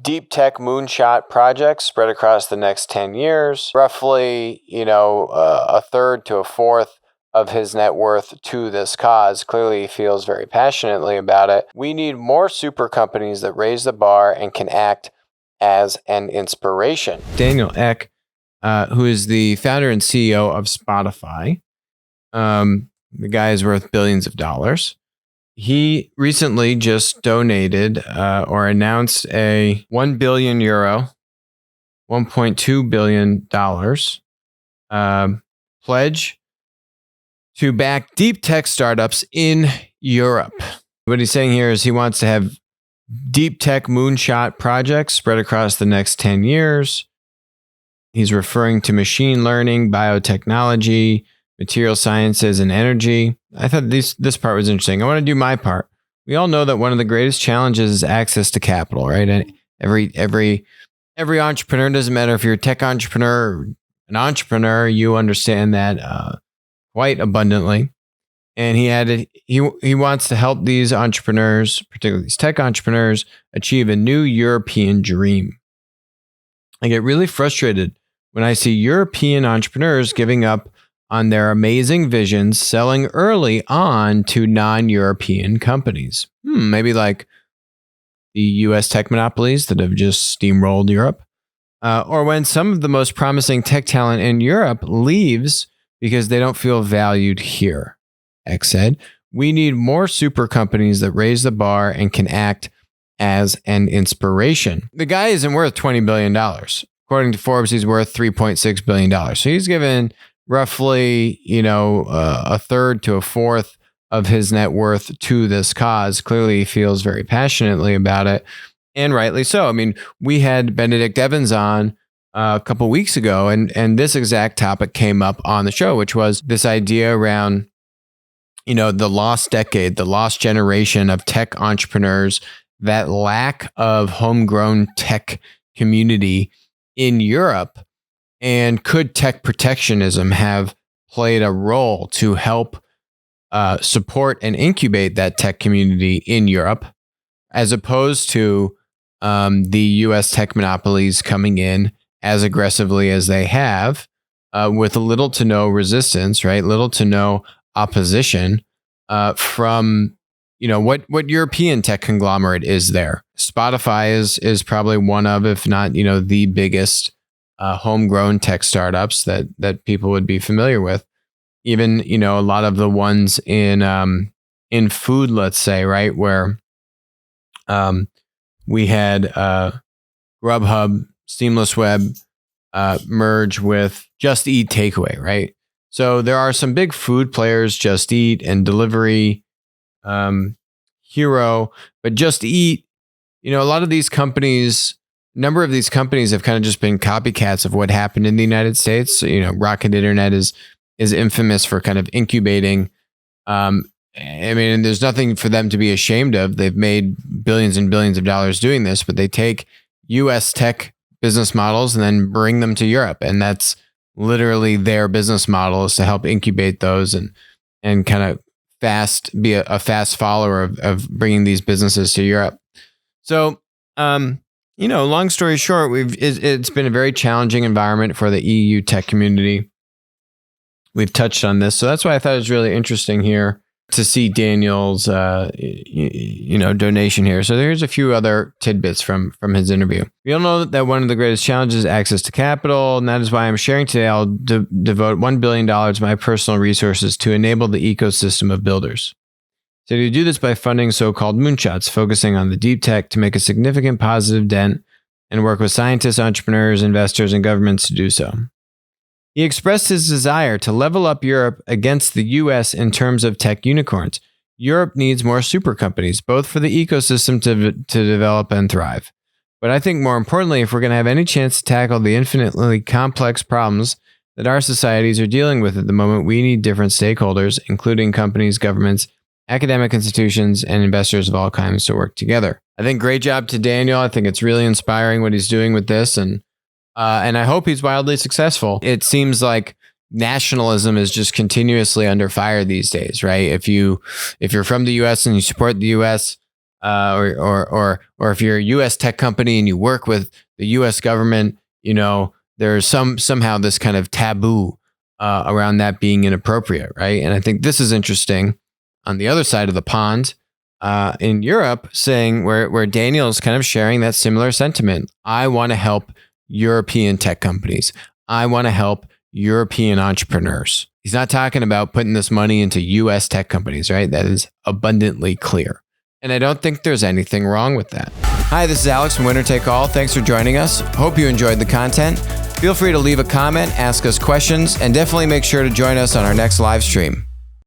deep tech moonshot projects spread across the next 10 years, roughly, a third to a fourth of his net worth to this cause. Clearly, he feels very passionately about it. We need more super companies that raise the bar and can act as an inspiration. Daniel Ek, who is the founder and CEO of Spotify, the guy is worth billions of dollars. He recently just donated or announced a 1 billion euro, $1.2 billion pledge to back deep tech startups in Europe. What he's saying here is he wants to have deep tech moonshot projects spread across the next 10 years. He's referring to machine learning, biotechnology, material sciences, and energy. I thought this part was interesting. I want to do my part. We all know that one of the greatest challenges is access to capital, right? And every entrepreneur, doesn't matter if you're a tech entrepreneur or an entrepreneur, you understand that quite abundantly. And he added, he wants to help these entrepreneurs, particularly these tech entrepreneurs, achieve a new European dream. I get really frustrated when I see European entrepreneurs giving up on their amazing visions, selling early on to non-European companies. Maybe like the US tech monopolies that have just steamrolled Europe. Or when some of the most promising tech talent in Europe leaves because they don't feel valued here. X said, we need more super companies that raise the bar and can act as an inspiration. The guy isn't worth $20 billion. According to Forbes, he's worth $3.6 billion. So he's given roughly, a third to a fourth of his net worth to this cause. Clearly, he feels very passionately about it, and rightly so. I mean, we had Benedict Evans on a couple weeks ago, and this exact topic came up on the show, which was this idea around, the lost decade, the lost generation of tech entrepreneurs, that lack of homegrown tech community in Europe. And could tech protectionism have played a role to help support and incubate that tech community in Europe, as opposed to the US tech monopolies coming in as aggressively as they have, with little to no resistance, right? Little to no opposition from, what European tech conglomerate is there. Spotify is probably one of, if not, the biggest homegrown tech startups that people would be familiar with. Even, a lot of the ones in food, let's say, right, where we had Grubhub, Seamless Web merge with Just Eat Takeaway, right? So there are some big food players, Just Eat and Delivery, Hero, but Just Eat, a lot of these companies, number of these companies have kind of just been copycats of what happened in the United States. Rocket Internet is infamous for kind of incubating. There's nothing for them to be ashamed of. They've made billions and billions of dollars doing this, but they take US tech business models and then bring them to Europe. And that's literally their business model, is to help incubate those and kind of be a fast follower of bringing these businesses to Europe. So, long story short, it's been a very challenging environment for the EU tech community. We've touched on this, so that's why I thought it was really interesting here to see Daniel's, donation here. So there's a few other tidbits from his interview. We all know that one of the greatest challenges is access to capital, and that is why I'm sharing today. I'll devote $1 billion of my personal resources to enable the ecosystem of builders. So to do this by funding so-called moonshots, focusing on the deep tech to make a significant positive dent, and work with scientists, entrepreneurs, investors, and governments to do so. He expressed his desire to level up Europe against the US in terms of tech unicorns. Europe needs more super companies, both for the ecosystem to develop and thrive. But I think more importantly, if we're going to have any chance to tackle the infinitely complex problems that our societies are dealing with at the moment, we need different stakeholders, including companies, governments, academic institutions, and investors of all kinds to work together. I think great job to Daniel. I think it's really inspiring what he's doing with this, and I hope he's wildly successful. It seems like nationalism is just continuously under fire these days, right? If you're from the US and you support the US, or if you're a U.S. tech company and you work with the U.S. government, there's somehow this kind of taboo around that being inappropriate, right? And I think this is interesting on the other side of the pond in Europe, saying where Daniel's kind of sharing that similar sentiment. I want to help European tech companies. I want to help European entrepreneurs. He's not talking about putting this money into U.S. tech companies, right? That is abundantly clear. And I don't think there's anything wrong with that. Hi, this is Alex from Winner Take All. Thanks for joining us. Hope you enjoyed the content. Feel free to leave a comment, ask us questions, and definitely make sure to join us on our next live stream.